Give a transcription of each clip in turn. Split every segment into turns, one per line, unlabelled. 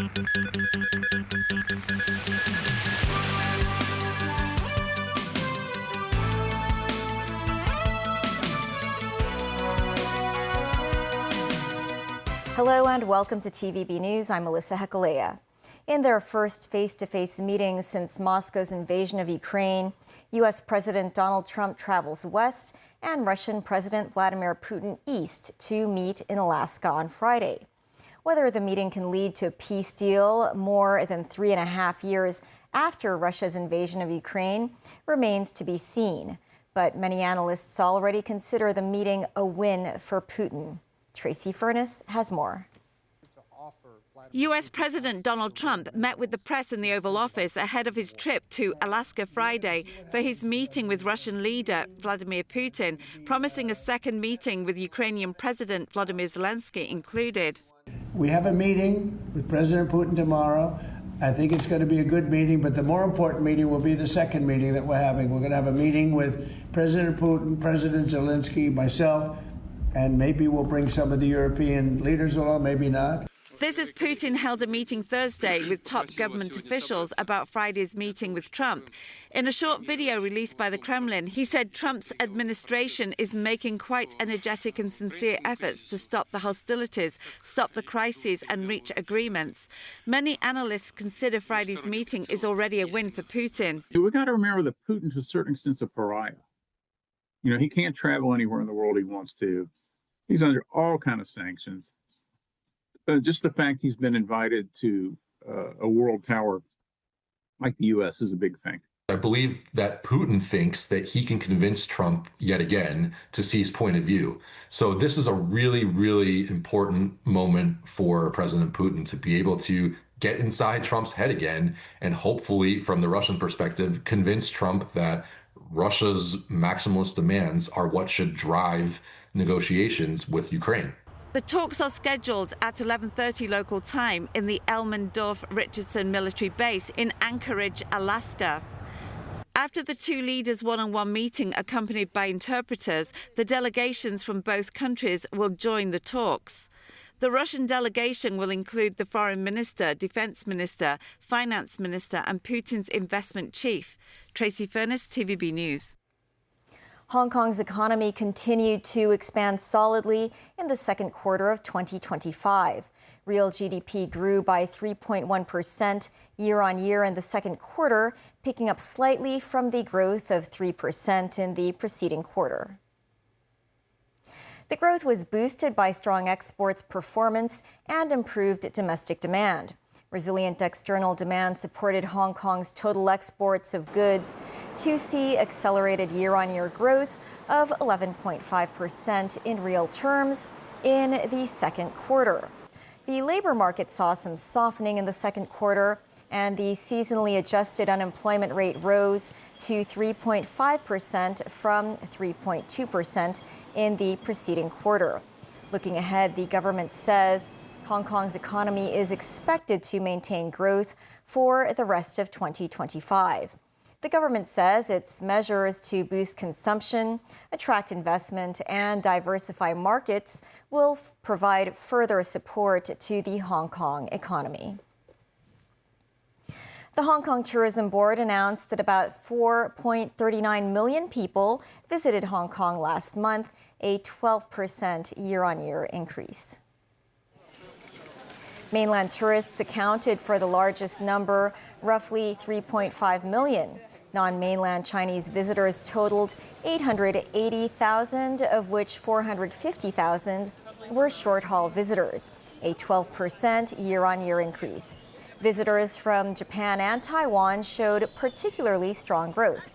Hello and welcome to TVB News. I'm Melissa Hekalea. In their first face-to-face meeting since Moscow's invasion of Ukraine, U.S. President Donald Trump travels west and Russian President Vladimir Putin east to meet in Alaska on Friday. Whether the meeting can lead to a peace deal more than 3.5 years after Russia's invasion of Ukraine remains to be seen. But many analysts already consider the meeting a win for Putin. Tracy Furness has more.
U.S. President Donald Trump met with the press in the Oval Office ahead of his trip to Alaska Friday for his meeting with Russian leader Vladimir Putin, promising a second meeting with Ukrainian President Volodymyr Zelensky included.
We have a meeting with President Putin tomorrow. I think it's going to be a good meeting, but the more important meeting will be the second meeting that we're having. We're going to have a meeting with President Putin, President Zelensky, myself, and maybe we'll bring some of the European leaders along, maybe not.
This as Putin held a meeting Thursday with top government officials about Friday's meeting with Trump. In a short video released by the Kremlin, he said Trump's administration is making quite energetic and sincere efforts to stop the hostilities, stop the crises and reach agreements. Many analysts consider Friday's meeting is already a win for Putin.
We've got to remember that Putin, to a certain extent, is a pariah. You know, he can't travel anywhere in the world he wants to. He's under all kinds of sanctions. Just the fact he's been invited to a world power like the U.S. is a big thing.
I believe that Putin thinks that he can convince Trump yet again to see his point of view. So this is a really, really important moment for President Putin to be able to get inside Trump's head again and hopefully, from the Russian perspective, convince Trump that Russia's maximalist demands are what should drive negotiations with Ukraine.
The talks are scheduled at 11:30 local time in the Elmendorf-Richardson military base in Anchorage, Alaska. After the two leaders' one-on-one meeting accompanied by interpreters, the delegations from both countries will join the talks. The Russian delegation will include the foreign minister, defense minister, finance minister and Putin's investment chief. Tracy Furness, TVB News.
Hong Kong's economy continued to expand solidly in the second quarter of 2025. Real GDP grew by 3.1% year-on-year in the second quarter, picking up slightly from the growth of 3% in the preceding quarter. The growth was boosted by strong exports performance and improved domestic demand. Resilient external demand supported Hong Kong's total exports of goods to see accelerated year-on-year growth of 11.5% in real terms in the second quarter. The labor market saw some softening in the second quarter, and the seasonally adjusted unemployment rate rose to 3.5% from 3.2% in the preceding quarter. Looking ahead, the government says Hong Kong's economy is expected to maintain growth for the rest of 2025. The government says its measures to boost consumption, attract investment, and diversify markets will provide further support to the Hong Kong economy. The Hong Kong Tourism Board announced that about 4.39 million people visited Hong Kong last month, a 12% year-on-year increase. Mainland tourists accounted for the largest number, roughly 3.5 million. Non-mainland Chinese visitors totaled 880,000, of which 450,000 were short-haul visitors, a 12% year-on-year increase. Visitors from Japan and Taiwan showed particularly strong growth.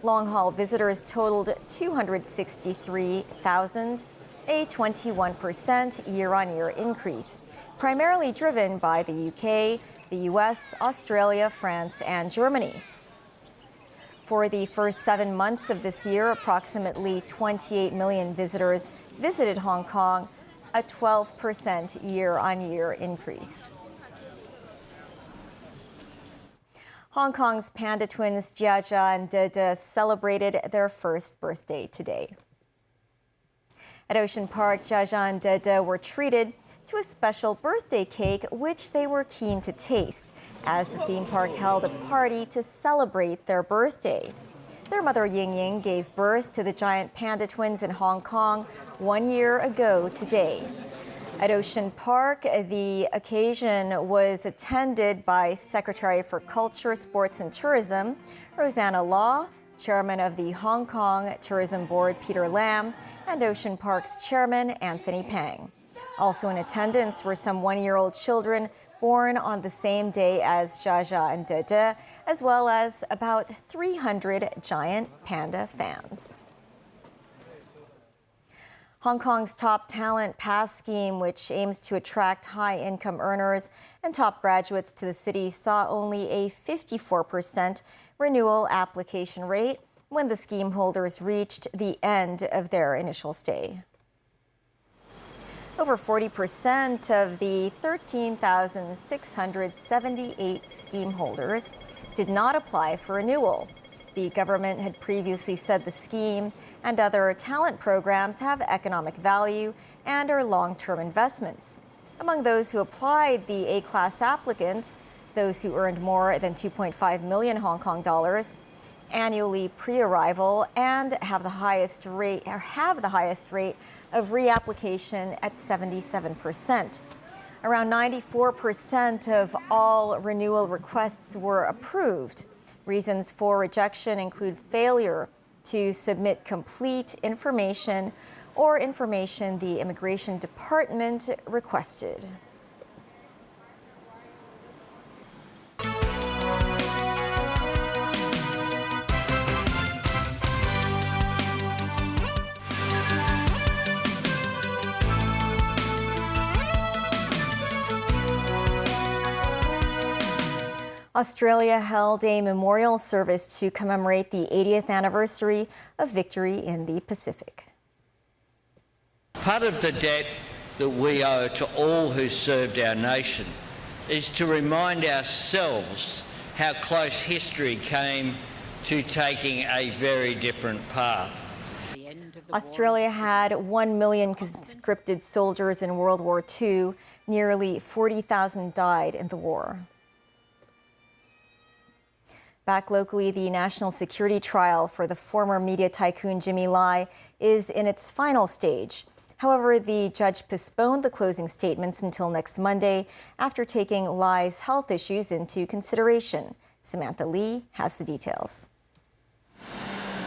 Long-haul visitors totaled 263,000, a 21% year-on-year increase, primarily driven by the UK, the US, Australia, France, and Germany. For the first 7 months of this year, approximately 28 million visitors visited Hong Kong, a 12% year-on-year increase. Hong Kong's panda twins Jia and Dede celebrated their first birthday today. At Ocean Park, Jia and Dede were treated to a special birthday cake, which they were keen to taste, as the theme park held a party to celebrate their birthday. Their mother Ying Ying gave birth to the giant panda twins in Hong Kong 1 year ago today. At Ocean Park, the occasion was attended by Secretary for Culture, Sports and Tourism, Rosanna Law, Chairman of the Hong Kong Tourism Board, Peter Lam, and Ocean Park's Chairman, Anthony Pang. Also in attendance were some 1-year-old children born on the same day as Jaja and Dede, as well as about 300 giant panda fans. Hong Kong's Top Talent Pass scheme, which aims to attract high-income earners and top graduates to the city, saw only a 54% renewal application rate when the scheme holders reached the end of their initial stay. Over 40% of the 13,678 scheme holders did not apply for renewal. The government had previously said the scheme and other talent programs have economic value and are long-term investments. Among those who applied, the A-class applicants, those who earned more than 2.5 million Hong Kong dollars annually pre-arrival and have the highest rate of reapplication at 77%. Around 94% of all renewal requests were approved. Reasons for rejection include failure to submit complete information or information the Immigration Department requested. Australia held a memorial service to commemorate the 80th anniversary of victory in the Pacific.
Part of the debt that we owe to all who served our nation is to remind ourselves how close history came to taking a very different path.
Australia had 1 million conscripted soldiers in World War II. Nearly 40,000 died in the war. Back locally, the national security trial for the former media tycoon Jimmy Lai is in its final stage. However, the judge postponed the closing statements until next Monday after taking Lai's health issues into consideration. Samantha Lee has the details.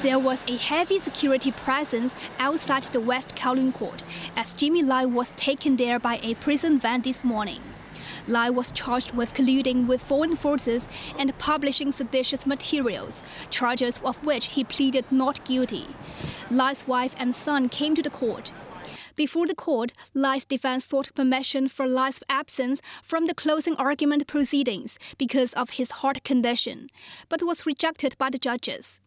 There was a heavy security presence outside the West Kowloon court as Jimmy Lai was taken there by a prison van this morning. Lai was charged with colluding with foreign forces and publishing seditious materials, charges of which he pleaded not guilty. Lai's wife and son came to the court. Before the court, Lai's defense sought permission for Lai's absence from the closing argument proceedings because of his heart condition, but was rejected by the judges.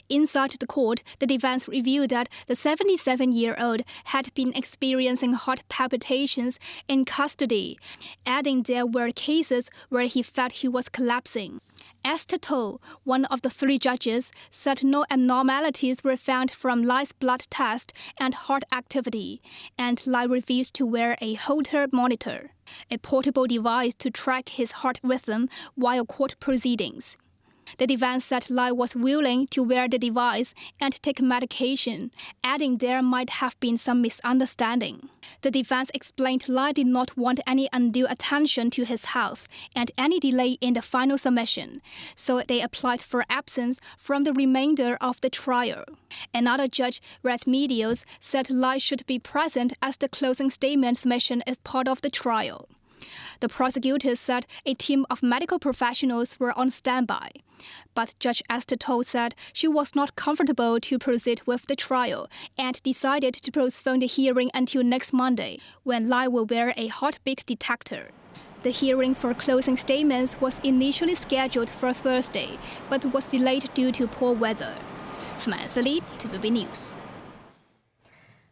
Inside the court, the defense revealed that the 77-year-old had been experiencing heart palpitations in custody, adding there were cases where he felt he was collapsing. Esther To, one of the 3 judges, said no abnormalities were found from Lai's blood test and heart activity, and Lai refused to wear a Holter monitor, a portable device to track his heart rhythm while court proceedings. The defense said Lai was willing to wear the device and take medication, adding there might have been some misunderstanding. The defense explained Lai did not want any undue attention to his health and any delay in the final submission, so they applied for absence from the remainder of the trial. Another judge, Red Medios, said Lai should be present as the closing statement submission is part of the trial. The prosecutors said a team of medical professionals were on standby. But Judge Esther To said she was not comfortable to proceed with the trial and decided to postpone the hearing until next Monday, when Lai will wear a heartbeat detector. The hearing for closing statements was initially scheduled for Thursday, but was delayed due to poor weather. Samantha Lee, TVB News.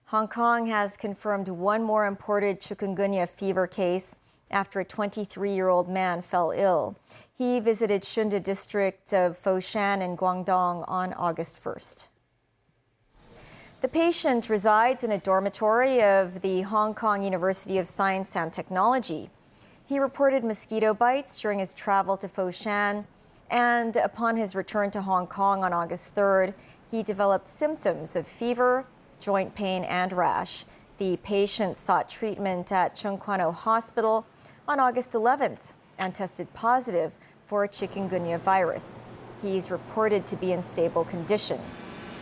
Hong Kong has confirmed 1 more imported chikungunya fever case after a 23-year-old man fell ill. He visited Shunde district of Foshan in Guangdong on August 1st. The patient resides in a dormitory of the Hong Kong University of Science and Technology. He reported mosquito bites during his travel to Foshan, and upon his return to Hong Kong on August 3rd, he developed symptoms of fever, joint pain, and rash. The patient sought treatment at Chung Kwan O Hospital on August 11th and tested positive for chikungunya virus. He's reported to be in stable condition.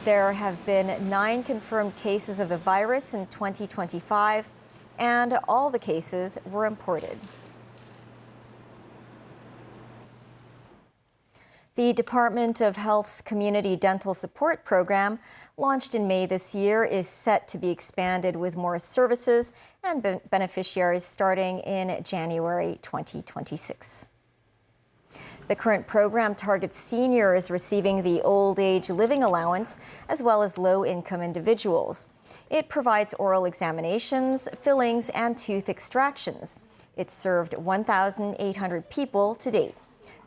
There have been 9 confirmed cases of the virus in 2025, and all the cases were imported. The Department of Health's Community Dental Support Program, launched in May this year, is set to be expanded with more services and beneficiaries starting in January 2026. The current program targets seniors receiving the old age living allowance, as well as low-income individuals. It provides oral examinations, fillings, and tooth extractions. It's served 1,800 people to date.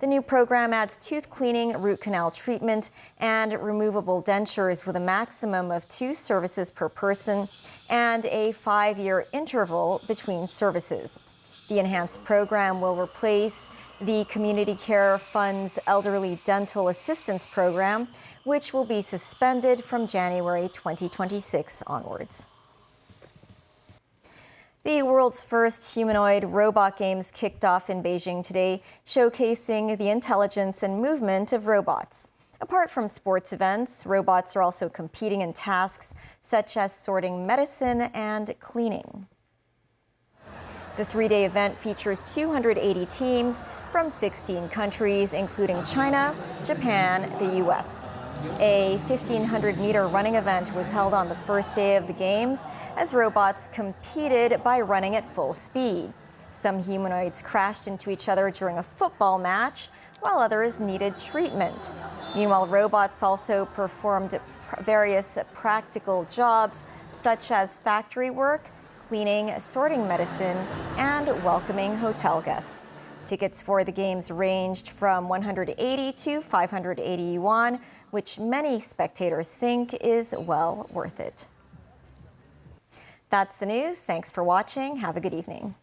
The new program adds tooth cleaning, root canal treatment, and removable dentures with a maximum of 2 services per person and a 5-year interval between services. The enhanced program will replace the Community Care Fund's Elderly Dental Assistance Program, which will be suspended from January 2026 onwards. The world's first humanoid robot games kicked off in Beijing today, showcasing the intelligence and movement of robots. Apart from sports events, robots are also competing in tasks such as sorting medicine and cleaning. The 3-day event features 280 teams from 16 countries, including China, Japan, the U.S. A 1,500-meter running event was held on the first day of the games as robots competed by running at full speed. Some humanoids crashed into each other during a football match, while others needed treatment. Meanwhile, robots also performed various practical jobs, such as factory work, cleaning, sorting medicine, and welcoming hotel guests. Tickets for the games ranged from 180 to 580 yuan, which many spectators think is well worth it. That's the news. Thanks for watching. Have a good evening.